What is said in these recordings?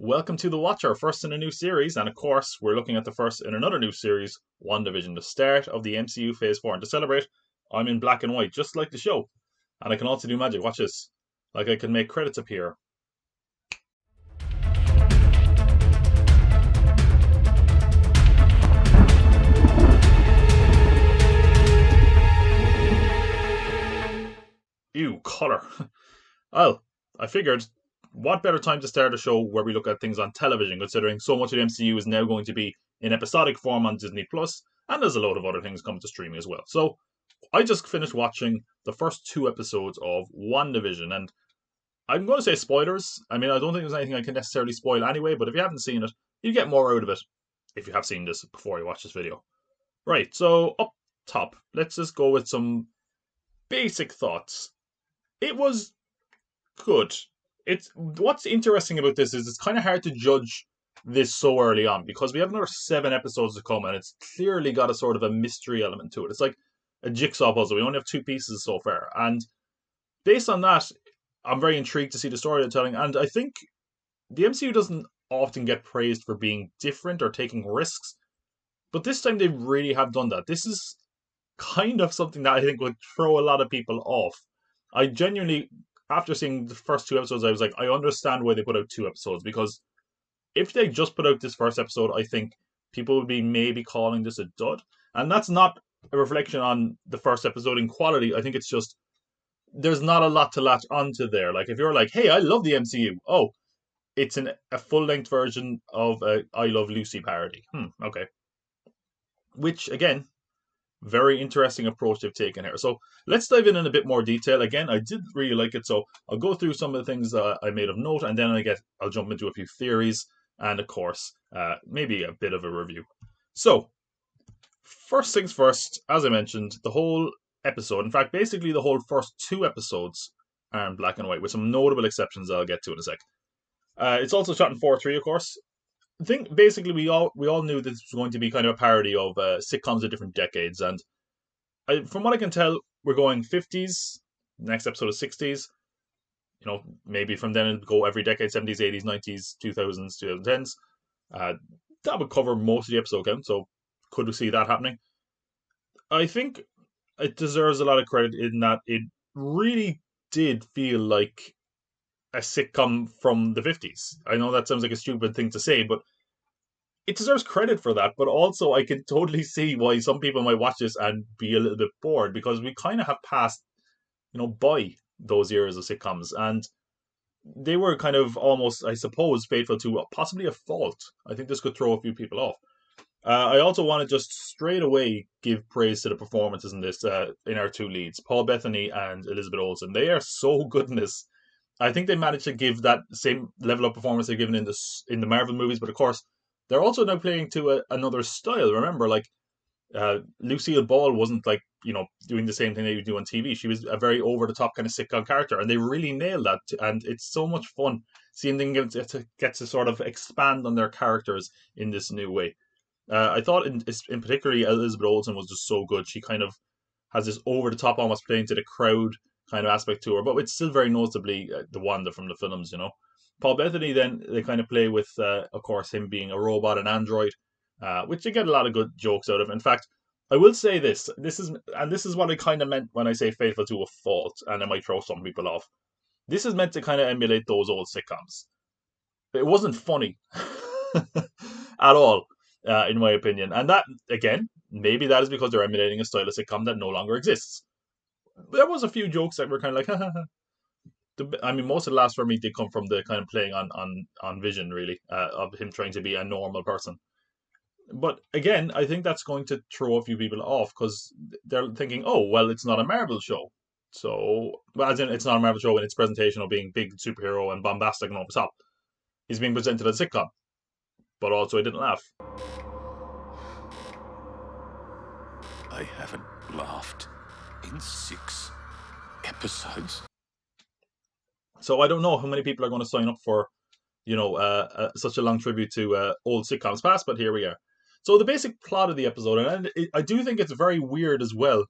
Welcome to The Watcher, first in a new series, and of course, we're looking at the first in another new series, WandaVision, the start of the MCU Phase 4. And to celebrate, I'm in black and white, just like the show. And I can also do magic, watch this. Like I can make credits appear. Ew, colour. Well, I figured, what better time to start a show where we look at things on television, considering so much of the MCU is now going to be in episodic form on Disney Plus, and there's a load of other things coming to streaming as well. So I just finished watching the first two episodes of WandaVision, and I'm going to say spoilers. I mean, I don't think there's anything I can necessarily spoil anyway, but if you haven't seen it, you get more out of it if you have seen this before you watch this video. Right, so up top, let's just go with some basic thoughts. It was good. It's what's interesting about this is it's kind of hard to judge this so early on because we have another 7 episodes to come, and it's clearly got a sort of a mystery element to it. It's like a jigsaw puzzle. We only have two pieces so far, and based on that, I'm very intrigued to see the story they're telling. And I think the MCU doesn't often get praised for being different or taking risks, but this time they really have done that. This is kind of something that I think would throw a lot of people off. I genuinely, after seeing the first 2 episodes, I was like, I understand why they put out 2 episodes, because if they just put out this first episode, I think people would be maybe calling this a dud. And that's not a reflection on the first episode in quality. I think it's just there's not a lot to latch onto there. Like if you're like, hey, I love the MCU. Oh, it's a full length version of a I Love Lucy parody. Okay. Which again, very interesting approach they've taken here. So let's dive in a bit more detail. Again, I did really like it, so I'll go through some of the things I made of note, and then I'll jump into a few theories, and of course, maybe a bit of a review. So, first things first, as I mentioned, the whole episode, in fact, basically the whole first 2 episodes are in black and white, with some notable exceptions I'll get to in a sec. It's also shot in 4:3, of course. I think basically we all knew this was going to be kind of a parody of sitcoms of different decades, and from what I can tell, we're going 50s. Next episode is 60s. You know, maybe from then it'll go every decade: 70s, 80s, 90s, 2000s, 2010s. That would cover most of the episode count. So could we see that happening? I think it deserves a lot of credit in that it really did feel like a sitcom from the 50s. I know that sounds like a stupid thing to say, but it deserves credit for that. But also, I can totally see why some people might watch this and be a little bit bored, because we kind of have passed, by those eras of sitcoms, and they were kind of almost, I suppose, faithful to possibly a fault. I think this could throw a few people off. I also want to just straight away give praise to the performances in this, in our two leads, Paul Bettany and Elizabeth Olsen. They are so good in this. I think they managed to give that same level of performance they've given in the Marvel movies, but of course, they're also now playing to another style. Remember, like Lucille Ball wasn't like doing the same thing they would do on TV. She was a very over the top kind of sitcom character, and they really nailed that. And it's so much fun seeing them get to sort of expand on their characters in this new way. I thought in particularly Elizabeth Olsen was just so good. She kind of has this over the top, almost playing to the crowd kind of aspect to her, but it's still very noticeably the Wanda from the films. Paul Bettany, then they kind of play with, of course, him being a robot, an android, which you get a lot of good jokes out of. In fact, I will say this is what I kind of meant when I say faithful to a fault, and it might throw some people off. This is meant to kind of emulate those old sitcoms. It wasn't funny at all, in my opinion. And that, again, maybe that is because they're emulating a style of sitcom that no longer exists. There was a few jokes that were kind of like, I mean, most of the laughs for me did come from the kind of playing on Vision, really, of him trying to be a normal person. But again, I think that's going to throw a few people off because they're thinking, oh, well, it's not a Marvel show. So, well, as in, it's not a Marvel show in its presentation of being big superhero and bombastic and over the top. He's being presented as a sitcom. But also, I didn't laugh. I haven't laughed in 6 episodes. So I don't know how many people are going to sign up for, such a long tribute to old sitcoms past, but here we are. So the basic plot of the episode, and I do think it's very weird as well,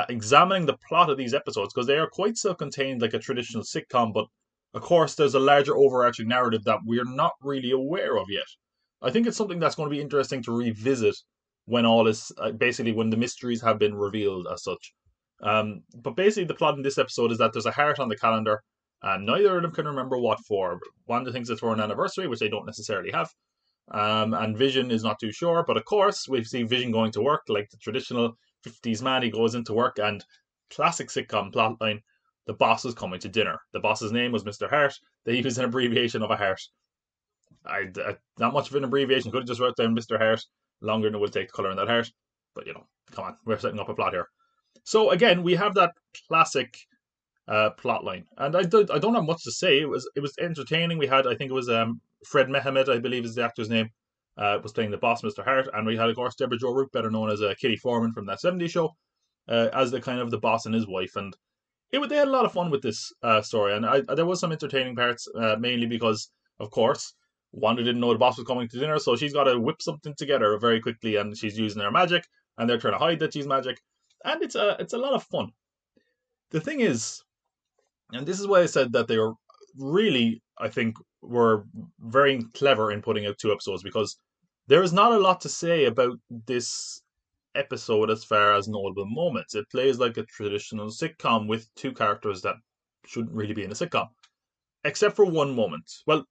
examining the plot of these episodes, because they are quite self-contained like a traditional sitcom, but of course, there's a larger overarching narrative that we're not really aware of yet. I think it's something that's going to be interesting to revisit when all is basically when the mysteries have been revealed as such. But basically, the plot in this episode is that there's a heart on the calendar, and neither of them can remember what for. Wanda thinks it's for an anniversary, which they don't necessarily have. And Vision is not too sure, but of course, we see Vision going to work like the traditional 50s man. He goes into work, and classic sitcom plotline, the boss is coming to dinner. The boss's name was Mr. Hart. They use an abbreviation of a heart. Not much of an abbreviation. Could have just wrote down Mr. Hart. Longer than it would take to colour in that heart. But, come on, we're setting up a plot here. So, again, we have that classic plot line. And I don't have much to say. It was entertaining. We had, I think it was Fred Mehmet, I believe is the actor's name, was playing the boss, Mr. Hart. And we had, of course, Deborah Jo Rupp, better known as Kitty Foreman from that 70s show, as the kind of the boss and his wife. And they had a lot of fun with this story. And there was some entertaining parts, mainly because, of course, Wanda didn't know the boss was coming to dinner, so she's got to whip something together very quickly, and she's using her magic, and they're trying to hide that she's magic, and it's a lot of fun. The thing is, and this is why I said that they were really, I think, were very clever in putting out 2 episodes, because there is not a lot to say about this episode as far as notable moments. It plays like a traditional sitcom with 2 characters that shouldn't really be in a sitcom, except for one moment. Well,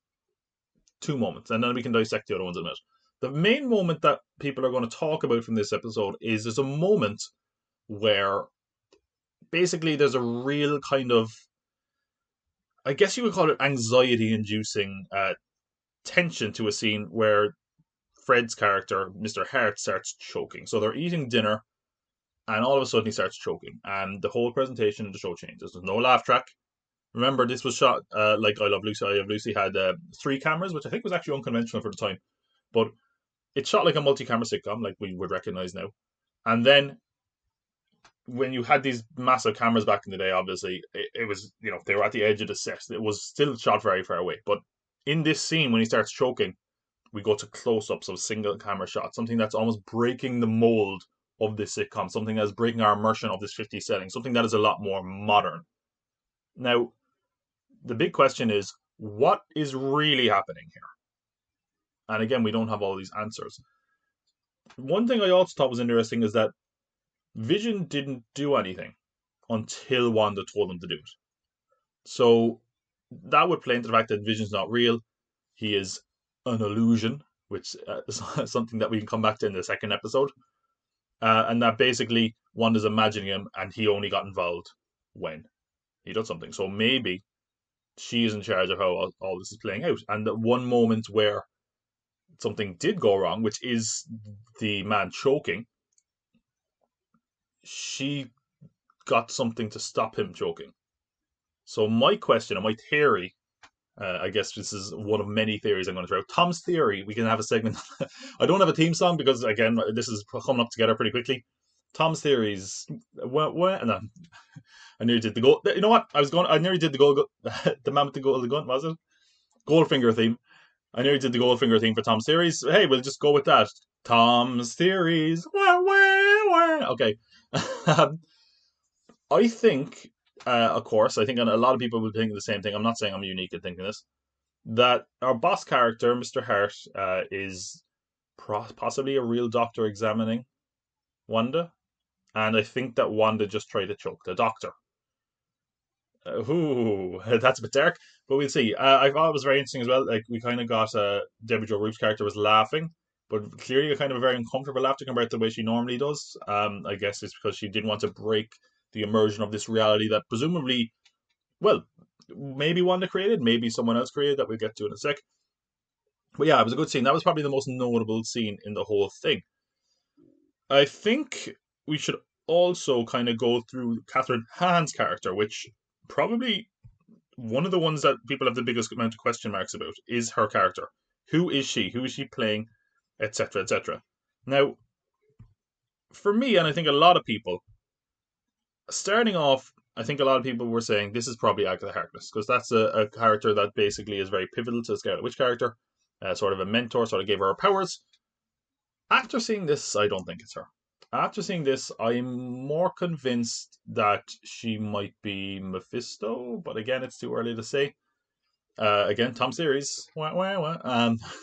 2 moments, and then we can dissect the other ones in a minute. The main moment that people are going to talk about from this episode is there's a moment where basically there's a real kind of, I guess you would call it anxiety-inducing tension to a scene where Fred's character, Mr. Hart, starts choking. So they're eating dinner, and all of a sudden he starts choking, and the whole presentation of the show changes. There's no laugh track. Remember, this was shot like I Love Lucy. I Love Lucy had 3 cameras, which I think was actually unconventional for the time. But it's shot like a multi-camera sitcom, like we would recognize now. And then when you had these massive cameras back in the day, obviously, it was, they were at the edge of the set. It was still shot very far away. But in this scene, when he starts choking, we go to close-ups of single camera shots, something that's almost breaking the mold of this sitcom, something that's breaking our immersion of this 50s setting, something that is a lot more modern. Now, the big question is, what is really happening here? And again, we don't have all these answers. One thing I also thought was interesting is that Vision didn't do anything until Wanda told him to do it. So that would play into the fact that Vision's not real. He is an illusion, which is something that we can come back to in the second episode. And that basically Wanda's imagining him, and he only got involved when he did something. So maybe she is in charge of how all this is playing out. And the one moment where something did go wrong, which is the man choking, she got something to stop him choking. So my question and my theory, I guess this is one of many theories I'm going to throw. Tom's theory, we can have a segment. I don't have a theme song because, again, this is coming up together pretty quickly. Tom's theories. No, I nearly did the goal. You know what? I nearly did the goal. The man with the goal, the gun, was it? Goldfinger theme. I nearly did the Goldfinger theme for Tom's theories. Hey, we'll just go with that. Tom's theories. Okay. I think, of course, I think a lot of people would think the same thing. I'm not saying I'm unique in thinking this. That our boss character, Mr. Hart, is possibly a real doctor examining Wanda. And I think that Wanda just tried to choke the doctor. That's a bit dark, but we'll see. I thought it was very interesting as well. Like, we kind of got Deborah Jo Rupp's character was laughing, but clearly a kind of a very uncomfortable laughter compared to the way she normally does. I guess it's because she didn't want to break the immersion of this reality that presumably, well, maybe Wanda created, maybe someone else created, that we'll get to in a sec. But yeah, it was a good scene. That was probably the most notable scene in the whole thing. I think we should also kind of go through Catherine Hahn's character, which probably one of the ones that people have the biggest amount of question marks about is her character. Who is she? Who is she playing? Etc. etc. Now, for me, and I think a lot of people, starting off, I think a lot of people were saying this is probably Agatha Harkness, because that's a character that basically is very pivotal to the Scarlet Witch character, sort of a mentor, sort of gave her powers. After seeing this, I don't think it's her. After seeing this, I'm more convinced that she might be Mephisto, but again, it's too early to say. Again, Tom Series. Wah, wah,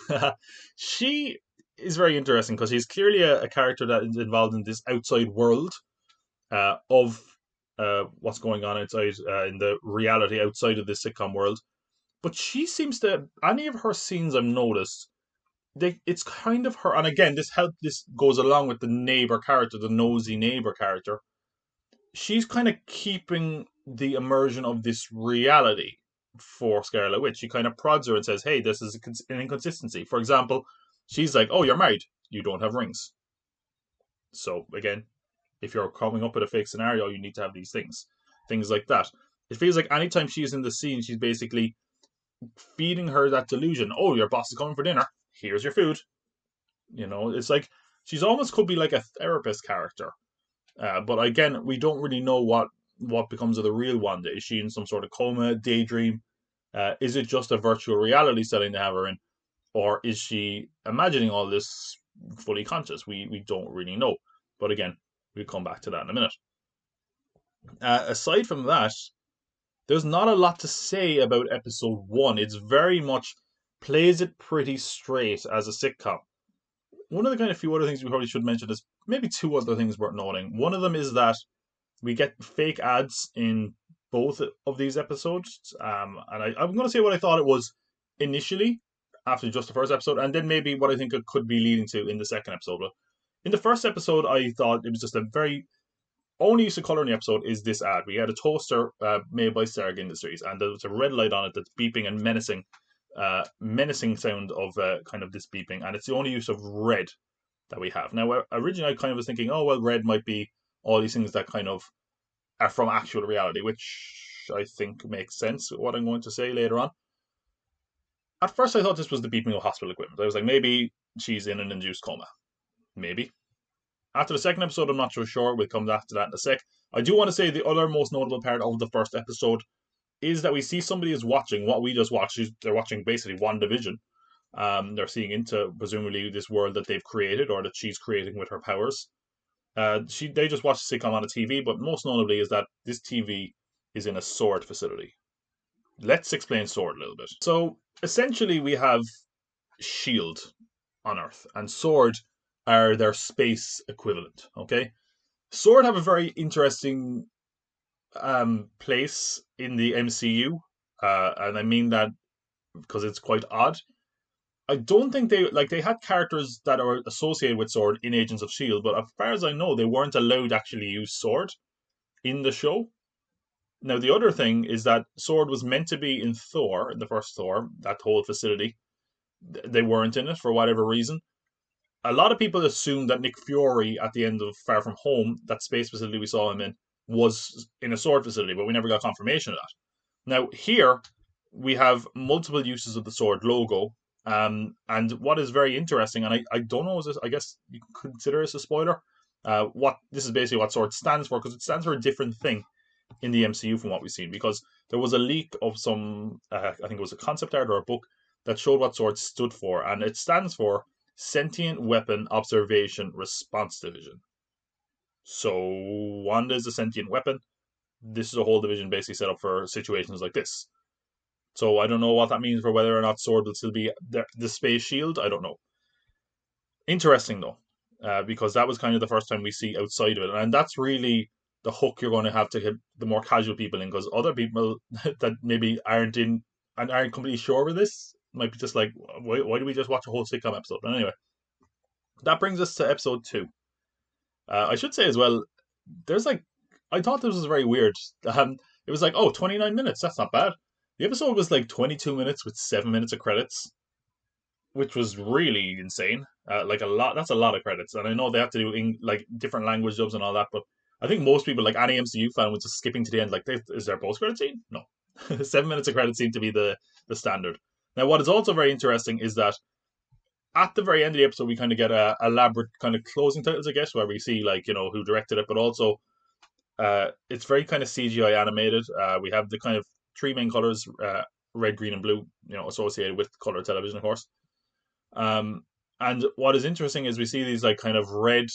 wah. She is very interesting because she's clearly a character that is involved in this outside world of what's going on outside in the reality outside of this sitcom world. But she seems to any of her scenes I've noticed, it's kind of her. And again, this goes along with the neighbor character, the nosy neighbor character. She's kind of keeping the immersion of this reality for Scarlet Witch. She kind of prods her and says, "Hey, this is an inconsistency." For example, she's like, "Oh, you're married. You don't have rings." So again, if you're coming up with a fake scenario, you need to have these things like that. It feels like anytime she's in the scene, she's basically feeding her that delusion. Oh, your boss is coming for dinner. Here's your food. It's like she's almost could be like a therapist character. But again, we don't really know what becomes of the real Wanda. Is she in some sort of coma, daydream? Is it just a virtual reality setting they have her in, or is she imagining all this fully conscious? We don't really know. But again, we'll come back to that in a minute. Aside from that, there's not a lot to say about episode 1. It's very much plays it pretty straight as a sitcom. One of the kind of few other things we probably should mention is maybe two other things worth noting. One of them is that we get fake ads in both of these episodes. And I'm going to say what I thought it was initially after just the first episode, and then maybe what I think it could be leading to in the second episode. But in the first episode, I thought it was just a very only use of color in the episode is this ad. We had a toaster made by Stark Industries, and there was a red light on it that's beeping and menacing sound of kind of this beeping, and it's the only use of red that we have. Now, originally, I kind of was thinking, oh well, red might be all these things that kind of are from actual reality, which I think makes sense with what I'm going to say later on. At first, I thought this was the beeping of hospital equipment. I was like, maybe she's in an induced coma. Maybe. After the second episode, I'm not so sure. We'll come back to that in a sec. I do want to say the other most notable part of the first episode is that we see somebody is watching what we just watched. They're watching basically WandaVision. They're seeing into presumably this world that they've created or that she's creating with her powers. They just watch the sitcom on a TV, but most notably is that this TV is in a sword facility. Let's explain sword a little bit. So essentially, we have Shield on Earth, and Sword are their space equivalent. Okay, Sword have a very interesting place in the MCU, and I mean that because it's quite odd. I don't think they had characters that are associated with Sword in Agents of Shield, but as far as I know, they weren't allowed to actually use Sword in the show. Now the other thing is that Sword was meant to be in Thor, the first Thor, that whole facility. They weren't in it for whatever reason. A lot of people assumed that Nick Fury at the end of Far From Home, that space facility we saw him in, was in a sword facility, but we never got confirmation of that. Now, here, we have multiple uses of the sword logo. And what is very interesting, and I don't know, I guess you can consider this a spoiler. What this is basically what sword stands for, because it stands for a different thing in the MCU from what we've seen. Because there was a leak of some, I think it was a concept art or a book that showed what sword stood for, and it stands for Sentient Weapon Observation Response Division. So Wanda is a sentient weapon. This is a whole division basically set up for situations like this. So I don't know what that means for whether or not Sword will still be the space shield. I don't know. Interesting though, because that was kind of the first time we see outside of it, and that's really the hook you're going to have to get the more casual people in, because other people that maybe aren't in and aren't completely sure with this might be just like, why do we just watch a whole sitcom episode? But anyway, that brings us to episode 2. I should say as well, there's like, I thought this was very weird. It was like, 29 minutes, that's not bad. The episode was like 22 minutes with 7 minutes of credits, which was really insane. Like a lot, that's a lot of credits. And I know they have to do like different language dubs and all that, but I think most people, like any MCU fan, was just skipping to the end. Like, is there a post credit scene? No. 7 minutes of credits seem to be the standard. Now, what is also very interesting is that at the very end of the episode, we kind of get a elaborate kind of closing titles, I guess, where we see like who directed it, but also it's very kind of CGI animated. We have the kind of three main colors: red, green, and blue. Associated with color television, of course. And what is interesting is we see these like kind of red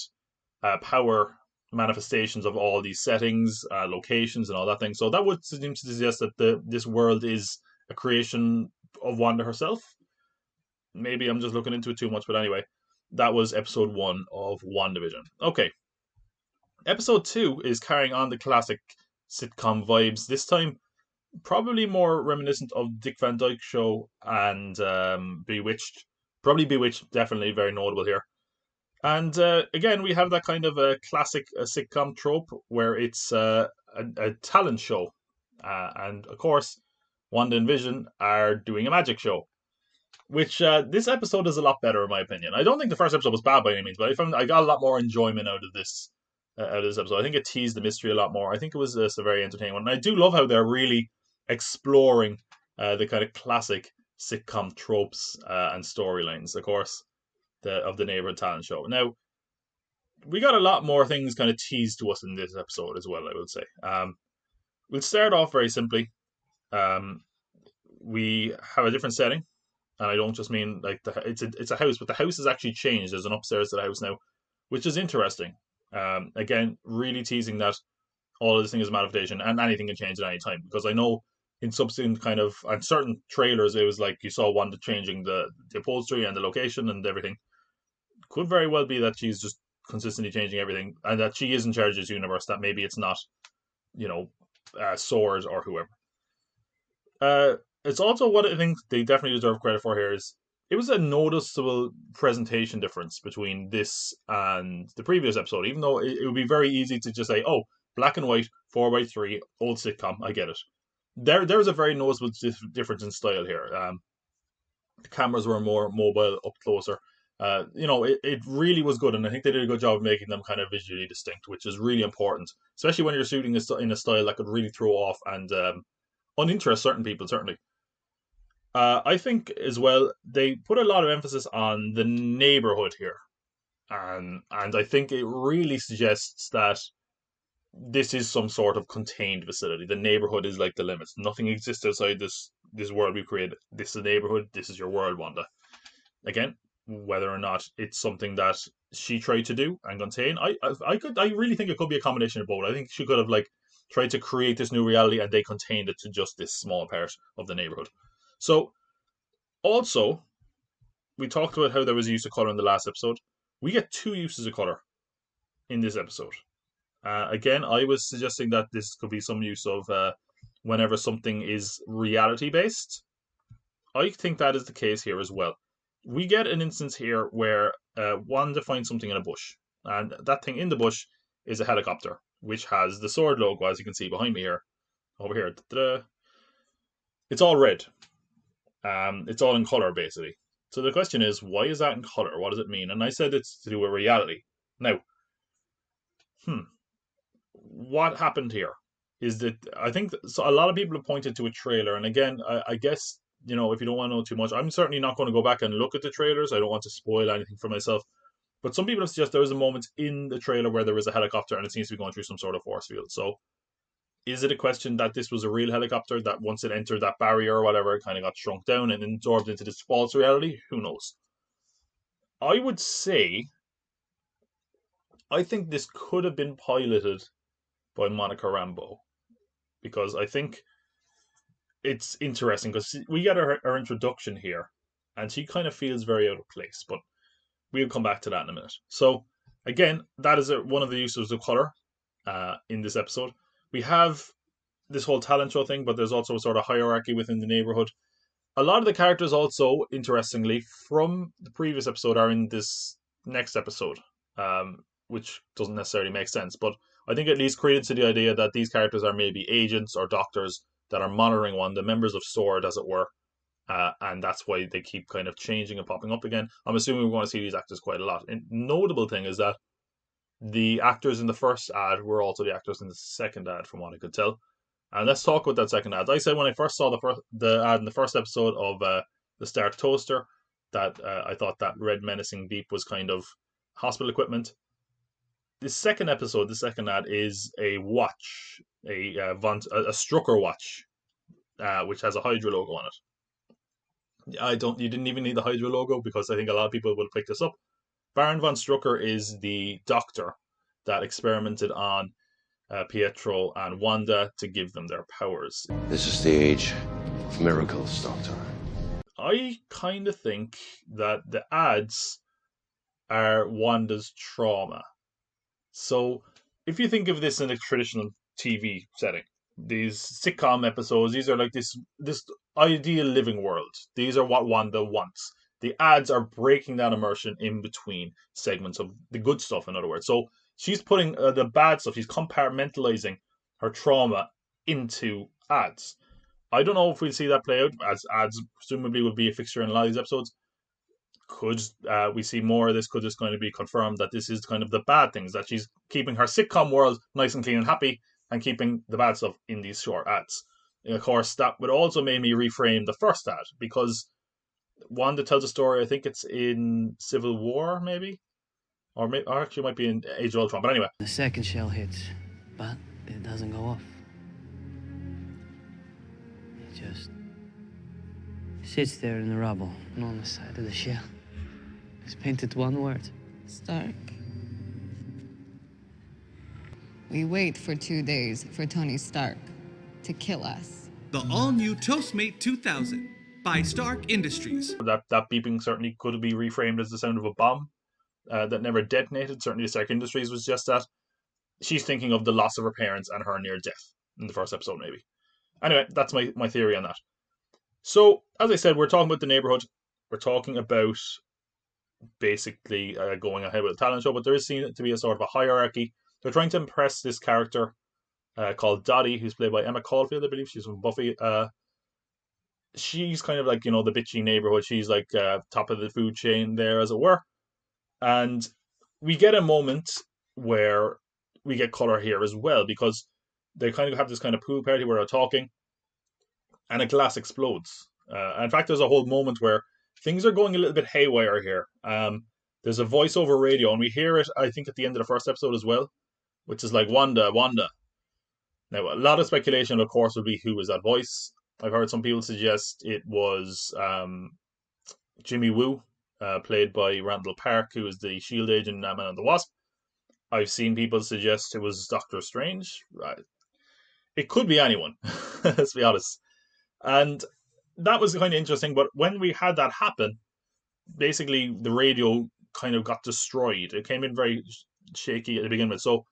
power manifestations of all these settings, locations, and all that thing. So that would seem to suggest that this world is a creation of Wanda herself. Maybe I'm just looking into it too much, but anyway, that was episode 1 of WandaVision. Okay, episode 2 is carrying on the classic sitcom vibes. This time, probably more reminiscent of Dick Van Dyke Show and Bewitched. Probably Bewitched, definitely very notable here. And again, we have that kind of a classic sitcom trope where it's a talent show. And of course, Wanda and Vision are doing a magic show, which this episode is a lot better in my opinion. I don't think the first episode was bad by any means, but I got a lot more enjoyment out of this episode. I think it teased the mystery a lot more. I think it was a very entertaining one. And I do love how they're really exploring the kind of classic sitcom tropes and storylines, of course, of the neighborhood talent show. Now, we got a lot more things kind of teased to us in this episode as well, I would say. We'll start off very simply. We have a different setting, and I don't just mean like it's a house, but the house has actually changed. There's an upstairs to the house now, which is interesting. Again, really teasing that all of this thing is a manifestation, and anything can change at any time. Because I know in subsequent kind of and certain trailers, it was like you saw Wanda changing the upholstery and the location and everything. Could very well be that she's just consistently changing everything, and that she is in charge of this universe. That maybe it's not, Sword or whoever. It's also what I think they definitely deserve credit for here is it was a noticeable presentation difference between this and the previous episode. Even though it would be very easy to just say, "Oh, black and white, 4:3, old sitcom." I get it. There's a very noticeable difference in style here. The cameras were more mobile, up closer. It really was good, and I think they did a good job of making them kind of visually distinct, which is really important, especially when you're shooting in a style that could really throw off and uninterest certain people, certainly. I think as well they put a lot of emphasis on the neighborhood here, and I think it really suggests that this is some sort of contained facility. The neighborhood is like the limits. Nothing exists outside this world we've created. This is the neighborhood. This is your world, Wanda. Again, whether or not it's something that she tried to do and contain, I really think it could be a combination of both. I think she could have tried to create this new reality and they contained it to just this small part of the neighborhood. So, also, we talked about how there was a use of color in the last episode. We get 2 uses of color in this episode. Again, I was suggesting that this could be some use of whenever something is reality based. I think that is the case here as well. We get an instance here where Wanda finds something in a bush, and that thing in the bush is a helicopter, which has the sword logo, as you can see behind me here, over here. Ta-da. It's all red. It's all in color, basically. So the question is, why is that in color? What does it mean? And I said it's to do with reality. Now, what happened here is that I think so a lot of people have pointed to a trailer, and again, I guess if you don't want to know too much, I'm certainly not going to go back and look at the trailers. I don't want to spoil anything for myself. But some people have suggested there was a moment in the trailer where there was a helicopter and it seems to be going through some sort of force field. So, is it a question that this was a real helicopter that once it entered that barrier or whatever, it kind of got shrunk down and absorbed into this false reality? Who knows? I would say, I think this could have been piloted by Monica Rambeau, because I think it's interesting because we get her introduction here and she kind of feels very out of place, but we'll come back to that in a minute. So again, that is one of the uses of color in this episode. We have this whole talent show thing, but there's also a sort of hierarchy within the neighborhood. A lot of the characters also, interestingly, from the previous episode are in this next episode, which doesn't necessarily make sense, but I think at least credence to the idea that these characters are maybe agents or doctors that are monitoring Wanda, members of SWORD, as it were, and that's why they keep kind of changing and popping up again. I'm assuming we're going to see these actors quite a lot. And notable thing is that the actors in the first ad were also the actors in the second ad, from what I could tell. And let's talk about that second ad. As I said when I first saw the ad in the first episode of the Stark Toaster, that I thought that red menacing beep was kind of hospital equipment. The second ad is a watch, a Strucker watch, which has a Hydra logo on it. You didn't even need the Hydra logo because I think a lot of people will pick this up. Baron von Strucker is the doctor that experimented on Pietro and Wanda to give them their powers. This is the age of miracles, Doctor. I kind of think that the ads are Wanda's trauma. So if you think of this in a traditional TV setting, these sitcom episodes, these are like this ideal living world. These are what Wanda wants. The ads are breaking that immersion in between segments of the good stuff, in other words. So she's putting the bad stuff, she's compartmentalizing her trauma into ads. I don't know if we'll see that play out, as ads presumably will be a fixture in a lot of these episodes. Could we see more of this? Could this going to be confirmed that this is kind of the bad things, that she's keeping her sitcom world nice and clean and happy and keeping the bad stuff in these short ads? And of course, that would also make me reframe the first ad, because Wanda tells a story, I think it's in Civil War, maybe? Or actually it might be in Age of Ultron, but anyway. The second shell hits, but it doesn't go off. It just sits there in the rubble, and on the side of the shell is painted one word. Stark. We wait for 2 days for Tony Stark to kill us. The all-new Toastmate 2000 by Stark Industries. That beeping certainly could be reframed as the sound of a bomb that never detonated. Certainly Stark Industries was just that. She's thinking of the loss of her parents and her near death in the first episode, maybe. Anyway, that's my theory on that. So, as I said, we're talking about the neighborhood. We're talking about basically going ahead with a talent show, but there is seen to be a sort of a hierarchy. They're trying to impress this character called Dottie, who's played by Emma Caulfield, I believe. She's from Buffy. She's kind of like, the bitchy neighborhood. She's like top of the food chain there, as it were. And we get a moment where we get colour here as well, because they kind of have this kind of pool party where they're talking, and a glass explodes. In fact, there's a whole moment where things are going a little bit haywire here. There's a voiceover radio, and we hear it, I think, at the end of the first episode as well, which is like, Wanda, Wanda. Now, a lot of speculation, of course, would be who is that voice. I've heard some people suggest it was Jimmy Woo, played by Randall Park, who is the S.H.I.E.L.D. agent in Ant-Man and the Wasp. I've seen people suggest it was Doctor Strange. It could be anyone, let's be honest. And that was kind of interesting, but when we had that happen, basically the radio kind of got destroyed. It came in very shaky at the beginning. So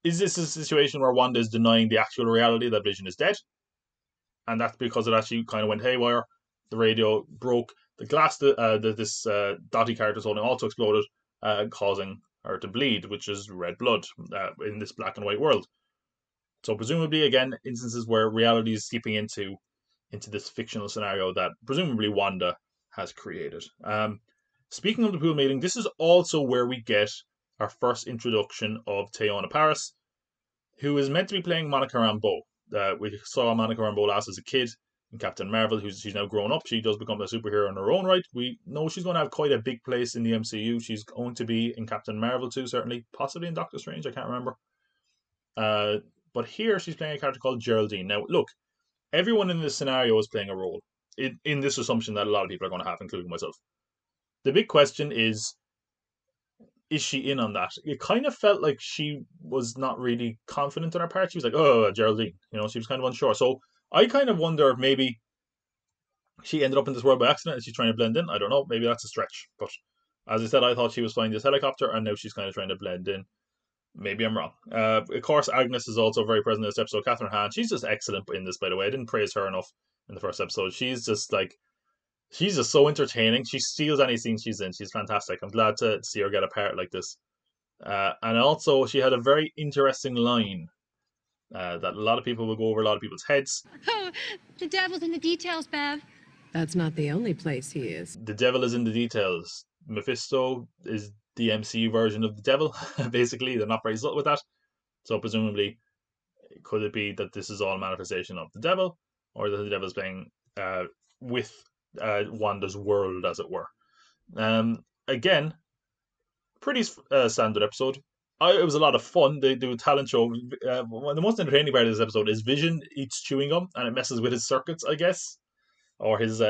is this a situation where Wanda is denying the actual reality that Vision is dead? And that's because it actually kind of went haywire. The radio broke. The glass that this Dottie character is holding also exploded, causing her to bleed, which is red blood in this black and white world. So presumably, again, instances where reality is seeping into this fictional scenario that presumably Wanda has created. Speaking of the pool meeting, this is also where we get our first introduction of Teyonah Parris, who is meant to be playing Monica Rambeau. We saw Monica Rambeau last as a kid in Captain Marvel. She's now grown up. She does become a superhero in her own right. We know she's going to have quite a big place in the MCU. She's going to be in Captain Marvel too, certainly. Possibly in Doctor Strange, I can't remember. But here she's playing a character called Geraldine. Now, look, everyone in this scenario is playing a role, in this assumption that a lot of people are going to have, including myself. The big question is she in on that? It kind of felt like she was not really confident in her part. She was like, oh, Geraldine. She was kind of unsure. So I kind of wonder if maybe she ended up in this world by accident and she's trying to blend in. I don't know. Maybe that's a stretch. But as I said, I thought she was flying this helicopter, and now she's kind of trying to blend in. Maybe I'm wrong. Of course, Agnes is also very present in this episode. Catherine Hahn, she's just excellent in this, by the way. I didn't praise her enough in the first episode. She's just so entertaining. She steals any scene she's in. She's fantastic. I'm glad to see her get a part like this. And also, she had a very interesting line that a lot of people will go over a lot of people's heads. Oh, the devil's in the details, Bev. That's not the only place he is. The devil is in the details. Mephisto is the MCU version of the devil, basically. They're not very subtle with that. So presumably, could it be that this is all a manifestation of the devil, or that the devil is playing with Wanda's world, as it were? Again, pretty standard episode. It was a lot of fun. They do a talent show. The most entertaining part of this episode is Vision eats chewing gum, and it messes with his circuits, I guess, or his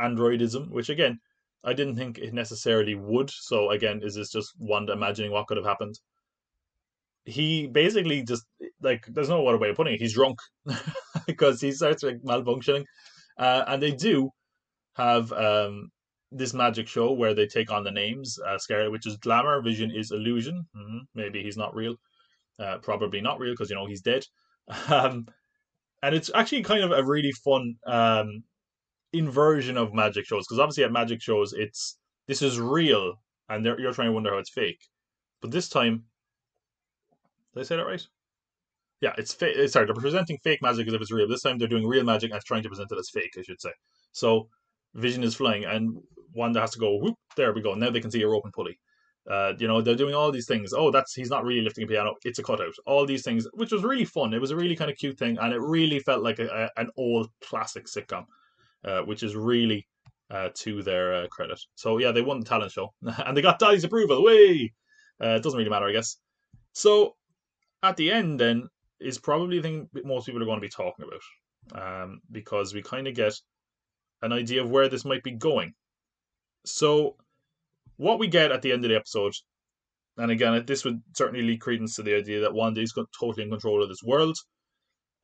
androidism, which again, I didn't think it necessarily would. So again, is this just Wanda imagining what could have happened? He basically just, there's no other way of putting it. He's drunk. because he starts like malfunctioning. And they do have this magic show where they take on the names. Scarlet Witch is glamour, Vision is illusion. Maybe he's not real. Probably not real because he's dead. Um, and it's actually kind of a really fun inversion of magic shows, because obviously at magic shows this is real and you're trying to wonder how it's fake. But this time, did I say that right? Yeah, it's fake. Sorry, they're presenting fake magic as if it's real. This time they're doing real magic and trying to present it as fake, I should say. So Vision is flying and Wanda has to go, whoop, there we go. Now they can see a rope and pulley. They're doing all these things. Oh, he's not really lifting a piano. It's a cutout. All these things, which was really fun. It was a really kind of cute thing, and it really felt like an old classic sitcom, which is really to their credit. So yeah, they won the talent show, and they got Daddy's approval. Way. It doesn't really matter, I guess. So at the end, then, is probably the thing most people are going to be talking about, because we kind of get an idea of where this might be going. So what we get at the end of the episode, and again, this would certainly lead credence to the idea that Wanda is totally in control of this world.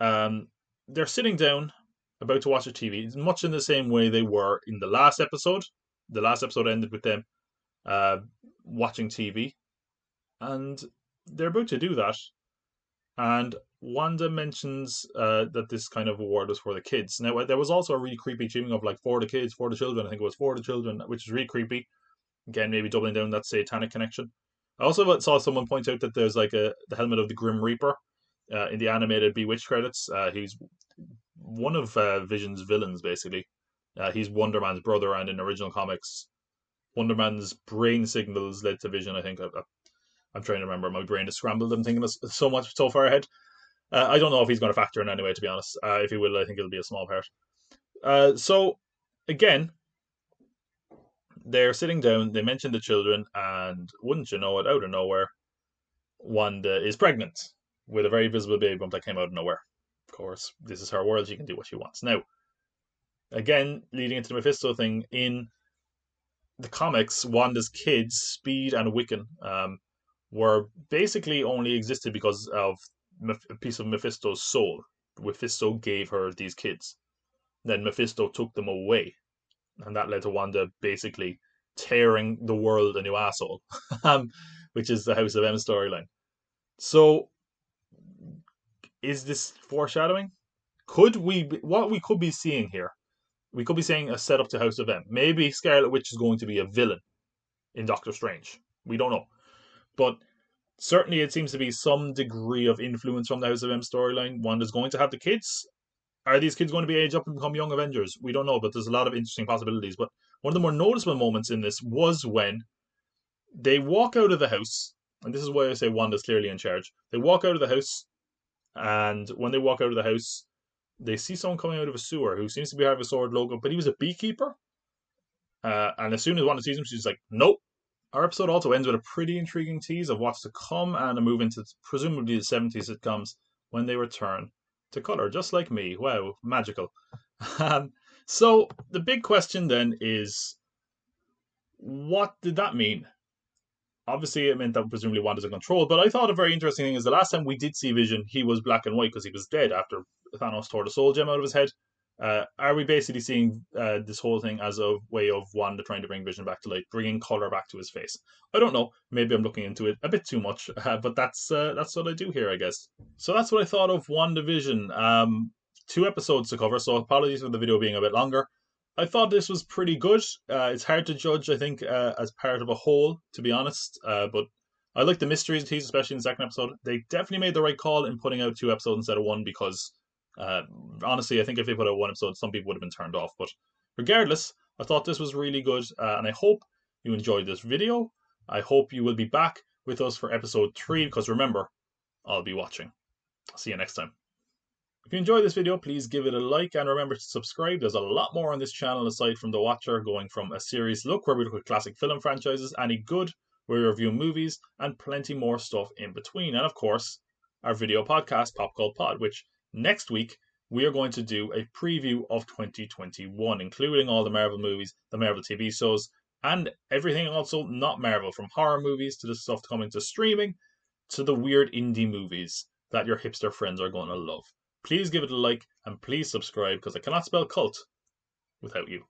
They're sitting down, about to watch a TV, much in the same way they were in the last episode. The last episode ended with them watching TV, and they're about to do that. And Wanda mentions that this kind of award was for the kids. Now, there was also a really creepy dreaming of like for the kids, for the children. I think it was for the children, which is really creepy. Again, maybe doubling down that satanic connection. I also saw someone point out that there's like the helmet of the Grim Reaper in the animated Bewitched credits. He's one of Vision's villains, basically. He's Wonder Man's brother, and in original comics, Wonder Man's brain signals led to Vision, I think. I'm trying to remember. My brain is scrambled. I'm thinking so much so far ahead. I don't know if he's going to factor in anyway, to be honest. If he will, I think it'll be a small part. So, again, they're sitting down. They mention the children, and wouldn't you know it, out of nowhere, Wanda is pregnant with a very visible baby bump that came out of nowhere. Of course, this is her world. She can do what she wants. Now, again, leading into the Mephisto thing, in the comics, Wanda's kids, Speed and Wiccan, were basically only existed because of a piece of Mephisto's soul. Mephisto gave her these kids. Then Mephisto took them away. And that led to Wanda basically tearing the world a new asshole, which is the House of M storyline. So, is this foreshadowing? What we could be seeing here? We could be seeing a setup to House of M. Maybe Scarlet Witch is going to be a villain in Doctor Strange. We don't know. But certainly it seems to be some degree of influence from the House of M storyline. Wanda's going to have the kids. Are these kids going to be aged up and become young Avengers? We don't know, but there's a lot of interesting possibilities. But one of the more noticeable moments in this was when they walk out of the house, and this is why I say Wanda's clearly in charge. They walk out of the house, and when they walk out of the house, they see someone coming out of a sewer who seems to be having a sword logo, but he was a beekeeper. And as soon as Wanda sees him, she's like, nope. Our episode also ends with a pretty intriguing tease of what's to come and a move into presumably the 70s sitcoms when they return to colour, just like me. Wow, magical. So the big question then is, what did that mean? Obviously, it meant that presumably Wanda's in control, but I thought a very interesting thing is the last time we did see Vision, he was black and white because he was dead after Thanos tore the soul gem out of his head. Are we basically seeing this whole thing as a way of Wanda trying to bring Vision back to life, bringing colour back to his face? I don't know. Maybe I'm looking into it a bit too much, but that's what I do here, I guess. So that's what I thought of WandaVision. 2 episodes to cover, so apologies for the video being a bit longer. I thought this was pretty good. It's hard to judge, I think, as part of a whole, to be honest. But I like the mysteries tease, especially in the second episode. They definitely made the right call in putting out 2 episodes instead of 1 because, honestly, I think if they put out 1 episode, some people would have been turned off. But regardless, I thought this was really good, and I hope you enjoyed this video. I hope you will be back with us for episode 3, because remember, I'll be watching. See you next time. If you enjoyed this video, please give it a like and remember to subscribe. There's a lot more on this channel aside from The Watcher, going from a serious look where we look at classic film franchises, any good, where we review movies, and plenty more stuff in between. And of course, our video podcast, popcultpod, which next week we are going to do a preview of 2021, including all the Marvel movies, the Marvel TV shows, and everything also not Marvel, from horror movies to the stuff coming to streaming to the weird indie movies that your hipster friends are going to love. Please give it a like and please subscribe because I cannot spell cult without you.